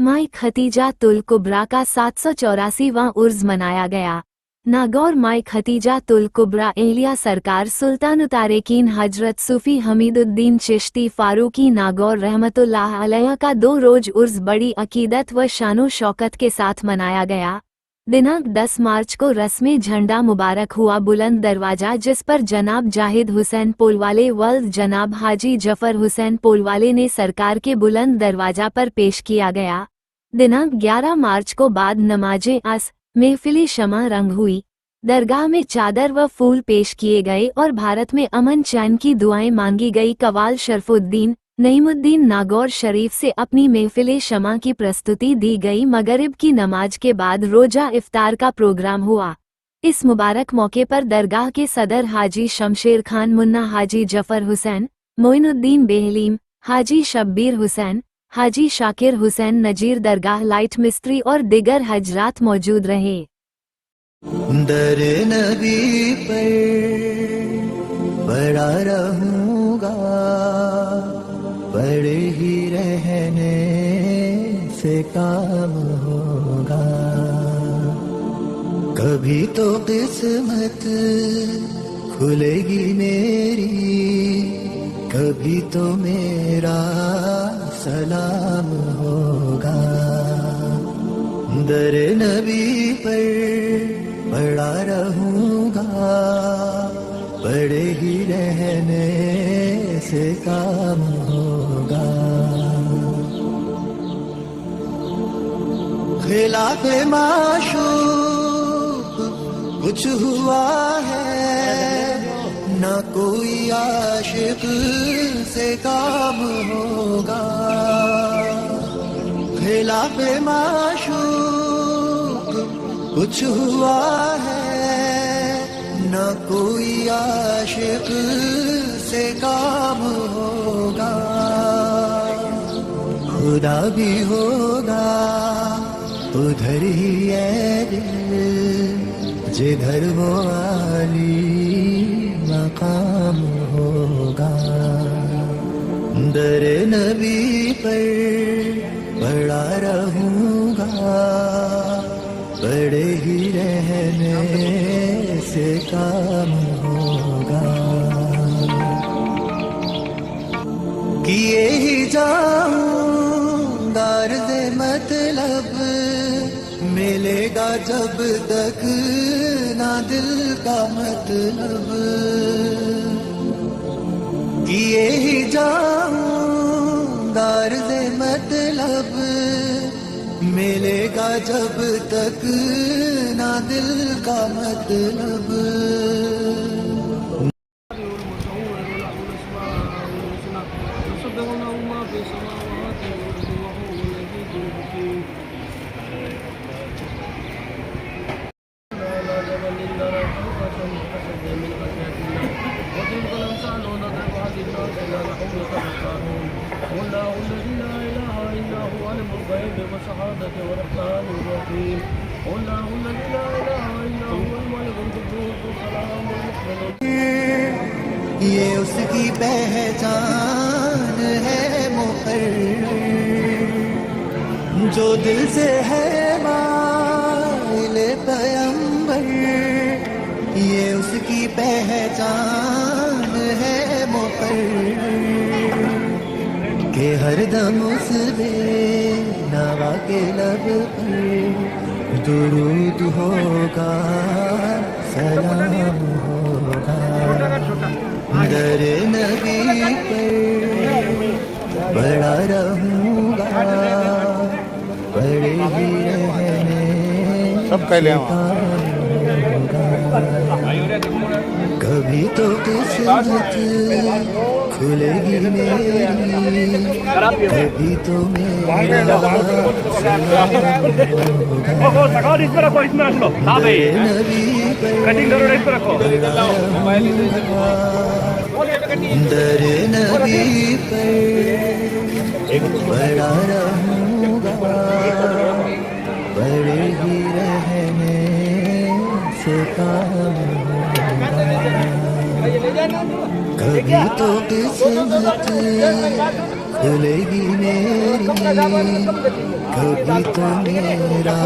माई खतीजातुल कुबरा का 784वां उर्स मनाया गया। नागौर माई खतीजातुल कुबरा एलिया सरकार सुल्तान तारेकीन हजरत सूफी हमीदुद्दीन चिश्ती फारूकी नागौर रहमतुल्लाह अलैह का 2 रोज उर्स बड़ी अकीदत व शानो शौकत के साथ मनाया गया। दिनांक 10 मार्च को रस्मे झंडा मुबारक हुआ बुलंद दरवाजा, जिस पर जनाब जाहिद हुसैन पोलवाले वल्द जनाब हाजी जफर हुसैन पोलवाले ने सरकार के बुलंद दरवाजा पर पेश किया गया। दिनांक 11 मार्च को बाद नमाजे अस महफिली शमा रंग हुई। दरगाह में चादर व फूल पेश किए गए और भारत में अमन चैन की दुआएं मांगी गई। कवाल शरफुद्दीन नईमुद्दीन नागौर शरीफ से अपनी महफिले शमा की प्रस्तुति दी गई। मगरिब की नमाज के बाद रोजा इफ्तार का प्रोग्राम हुआ। इस मुबारक मौके पर दरगाह के सदर हाजी शमशेर खान मुन्ना, हाजी जफर हुसैन, मोइनुद्दीन बेहलीम, हाजी शब्बीर हुसैन, हाजी शाकिर हुसैन नजीर, दरगाह लाइट मिस्त्री और दिगर हजरात मौजूद रहे। दर नबी पर पड़ा रहूंगा, पड़े ही रहने से काम होगा। कभी तो किस्मत खुलेगी मेरी, कभी तो मेरा सलाम होगा। दर नबी पर पड़ा रहूंगा, पड़े ही रहने से काम होगा। खिलाफ माशूक कुछ हुआ है, ना कोई आशिक से काम होगा। खिलाफ माशूक कुछ हुआ है, ना कोई आशिक से काम होगा। खुदा भी होगा उधर ही है दिल, जिधर वो आली मकाम होगा। दर नबी पर पड़ा रहूंगा, पड़े ही रहने से काम होगा। किए ही जाऊं दार्द मतलब, मिलेगा जब तक ना दिल का मतलब। किए ही जाऊं दार्द मतलब, मिलेगा जब तक ना दिल का मतलब। ये उसकी पहचान है मुकर्रर, जो दिल से है माइले पैगंबर। ये उसकी पहचान है मुकर्रर, कि हर दम उस बेनवा के लब पर दुरूद होगा, सलाम होगा। दर नबी पर पड़ा रहूंगा, पड़े ही रहने सब कह लिया। कभी तो किस्मत खुलेगी मेरी, कभी तो मेरा दर नबी पर पड़ा रहूंगा, पड़े ही रहने से काम होगा। कभी तो किस्मत भूलेगी मेरी कभी तो मेरा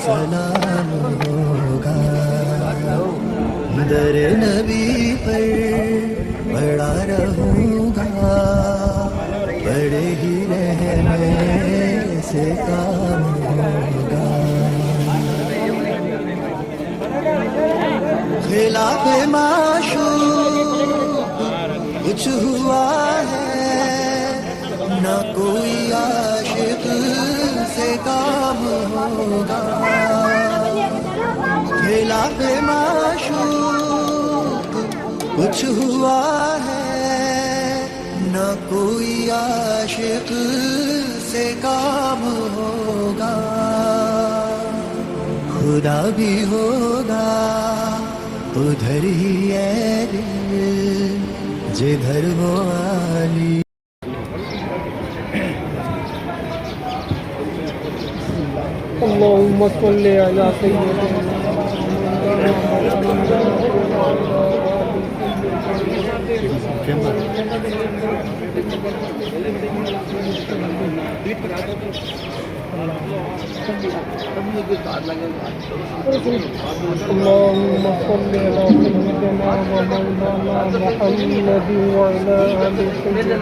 सलाम होगा। दर नबी पर बड़ा रहूँगा, बड़े ही रहने से काम होगा। खिलाफ माशूक कुछ हुआ है, ना कोई आशिक से काम होगा। खिलाफ माशूक कुछ हुआ है, ना कोई आशिक से काम होगा। खुदा भी होगा उधर ही है दिल जिधर वो आली। اللهم صل على سيدنا اللهم صل على سيدنا ومولانا محمد وعلى آل سيدنا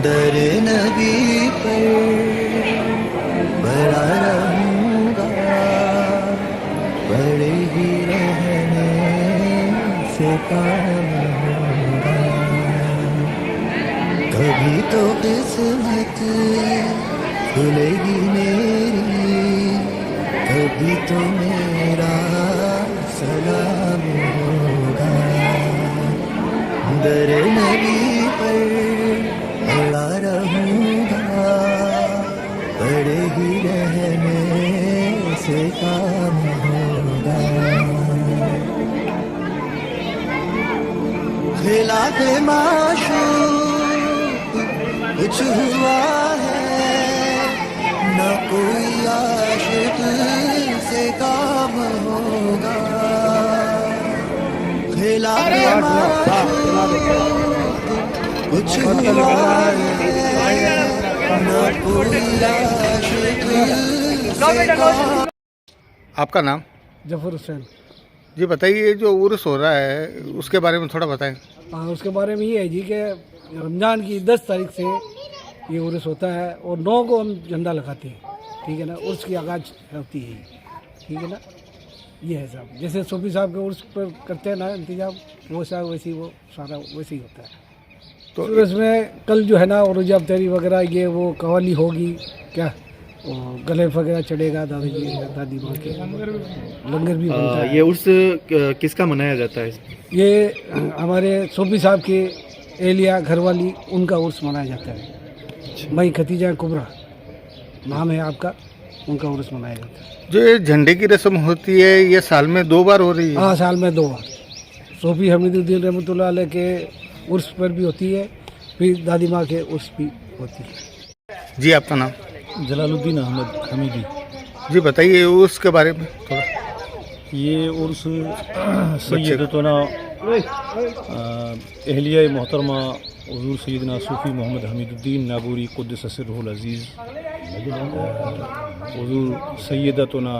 दर नबी पर बड़ा रहूँगा, बड़े ही रहने से काम होगा। कभी तो किस्मत खुलेगी मेरी, कभी तो मेरा सलाम होगा। दर नबी पर बड़ा रहूँगा, बड़े ही रहने से काम होगा। खिलाफ माशूक कुछ हुआ है, ना कोई आशिक से काम होगा। खिलाफ माशूक कुछ हुआ है, ना कोई आशिक से काम। आपका नाम? जफर हुसैन। जी बताइए, जो उर्स हो रहा है उसके बारे में थोड़ा बताएं। हाँ, उसके बारे में ये है जी कि रमज़ान की 10 तारीख से ये उर्स होता है और 9 को हम झंडा लगाते हैं, ठीक है ना। उर्स की आगाज होती है, ठीक है ना। ये है साहब, जैसे सूफी साहब के उर्स पर करते हैं ना इंतजाम, वो साहब वैसे ही वो सारा वैसे ही होता है। तो उर्स में कल जो है ना उर्ज अफ्तारी वगैरह ये वो कवाली होगी क्या, और गले वगैरह चढ़ेगा दादी जी दादी माँ के, लंगर भी बनता है। ये उर्स किसका मनाया जाता है? ये हमारे सूफी साहब के एलिया घरवाली उनका उर्स मनाया जाता है। मई खतीजा कुबरा नाम है आपका, उनका उर्स मनाया जाता है। जो ये झंडे की रस्म होती है ये साल में 2 बार हो रही है? हाँ, साल में 2 बार। सूफी हमीदुद्दीन रहमतुल्लाह अलैह के उर्स पर भी होती है, फिर दादी माँ के उर्स भी होती है। जी आपका नाम? जलालुद्दीन अहमद हमीदी। जी बताइए उसके बारे में थोड़ा। ये उर्स सैयदतुना अहलिया मोहतरमा हुजूर सैयदना सूफ़ी मोहम्मद हमीदुद्दीन नागौरी क़ुद्दस सिर्रुहुल अज़ीज़, हुजूर सैयदतुना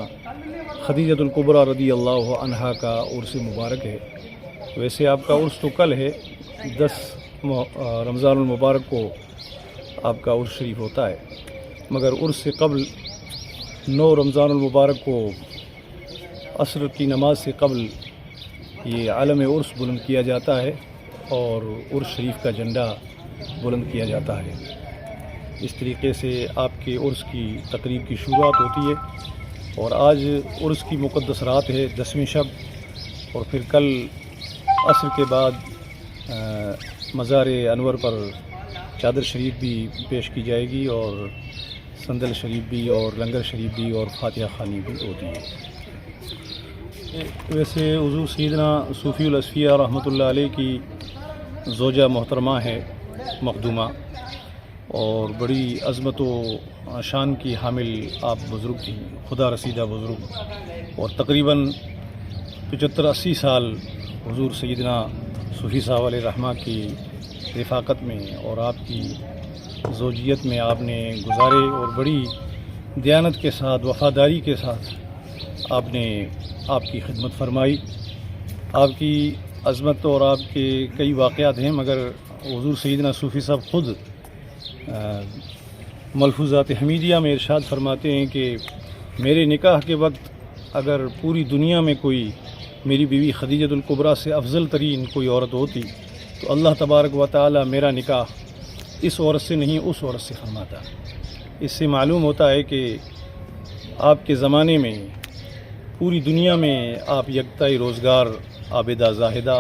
खदीजतुल कुबरा रदी अल्लाह अन्हा का उर्स मुबारक है। वैसे आपका उर्स तो कल है, 10 रमज़ानुल मुबारक को आपका उर्स शरीफ होता है, मगर उर्स से कबल 9 रमज़ानुल मुबारक को असर की नमाज से कबल ये आलम उर्स बुलंद किया जाता है और उर्स शरीफ का झंडा बुलंद किया जाता है। इस तरीके से आपके उर्स की तकरीब की शुरुआत होती है और आज उर्स की मुक़द्दस रात है, 10वीं शब, और फिर कल असर के बाद मज़ार अनवर पर चादर शरीफ भी पेश की जाएगी और संदल शरीफ भी और लंगर शरीफ भी और फातिहा खानी भी होती है। वैसे हुज़ूर सैयदना सूफ़ी असफ़िया रहमतुल्लाह अलैह की ज़ौजा मोहतरमा है मखदूमा, और बड़ी अज़मत व शान की हामिल आप बुज़ुर्ग थी, खुदा रसीदा बुज़ुर्ग, और तकरीबन 75-80 साल हुज़ूर सैयदना सूफ़ी साहब अलैहि रहमा की रिफ़ाक़त में और आपकी ज़ौजियत में आपने गुजारे और बड़ी दयानत के साथ, वफ़ादारी के साथ आपने आपकी खिदमत फरमाई। आपकी अज़मत और आपके कई वाक़यात हैं, मगर हुज़ूर सैयदना सूफ़ी साहब ख़ुद मलफूज़ात हमीदिया में इरशाद फरमाते हैं कि मेरे निकाह के वक्त अगर पूरी दुनिया में कोई मेरी बीवी खदीजतुल कुबरा से अफजल तरीन कोई औरत होती तो अल्लाह तबारक व तआला मेरा निकाह इस औरत से नहीं उस औरत से फरमाता। इससे मालूम होता है कि आपके ज़माने में पूरी दुनिया में आप यकता रोज़गार, आबिदा ज़ाहिदा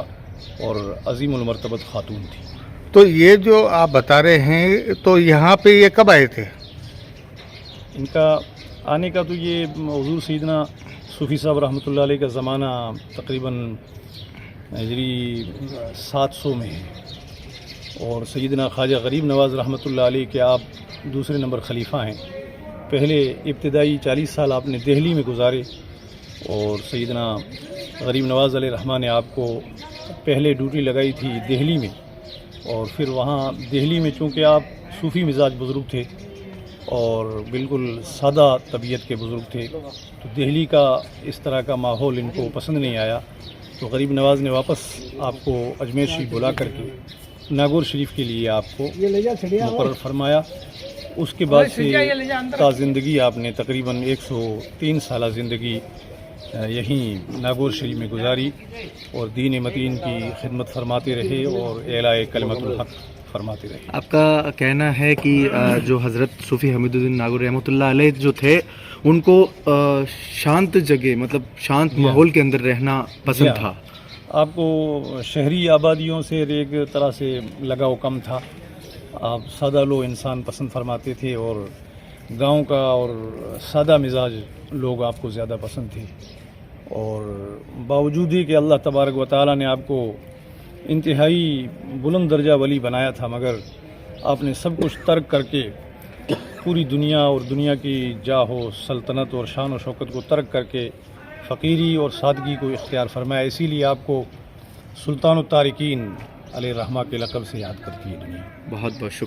और अज़ीमुल मर्तबत खातून थी। तो ये जो आप बता रहे हैं, तो यहाँ पे ये कब आए थे? इनका आने का तो ये हुज़ूर सैयदना सूफ़ी साहब रहमतुल्लाह अलैह का ज़माना तकरीबन हिजरी 700 में है, और सैयदना ख्वाजा गरीब नवाज़ रहमतुल्लाह अलैह के आप दूसरे नंबर खलीफा हैं। पहले इब्तिदाई 40 साल आपने दिल्ली में गुजारे और सैयदना गरीब नवाज़ अलैहि रहमा ने आपको पहले ड्यूटी लगाई थी दिल्ली में, और फिर वहाँ दिल्ली में चूँकि आप सूफ़ी मिजाज बुज़ुर्ग थे और बिल्कुल सादा तबीयत के बुज़ुर्ग थे, तो दिल्ली का इस तरह का माहौल इनको पसंद नहीं आया, तो गरीब नवाज़ ने वापस आपको अजमेर शरीफ बुला करके नागौर शरीफ के लिए आपको मुकर्रर फरमाया। उसके बाद से ता ज़िंदगी आपने तकरीबन 103 साल ज़िंदगी यहीं नागौर शरीफ में गुजारी और दीन मतीन की खिदमत फरमाते रहे और एलाए कलिमतुल हक़ फरमाते रहे। आपका कहना है कि जो हज़रत सूफ़ी हमीदुद्दीन नागौरी रहमतुल्लाह अलैह जो थे, उनको शांत जगह, मतलब शांत माहौल के अंदर रहना पसंद था। आपको शहरी आबादियों से एक तरह से लगाव कम था, आप सादा लो इंसान पसंद फरमाते थे और गांव का और सादा मिजाज लोग आपको ज़्यादा पसंद थे। और बावजूद ही कि अल्लाह तबारक व तआला ने आपको इंतहाई बुलंद दर्जा वली बनाया था, मगर आपने सब कुछ तर्क करके पूरी दुनिया और दुनिया की जाहो सल्तनत और शान और शौकत को तर्क करके फ़कीरी और सादगी को इख्तियार फरमाया। इसीलिए आपको सुल्तान तारिकीन अलैहि रहमा के लक़ब से याद करती है दुनिया। बहुत बहुत शुक्रिया।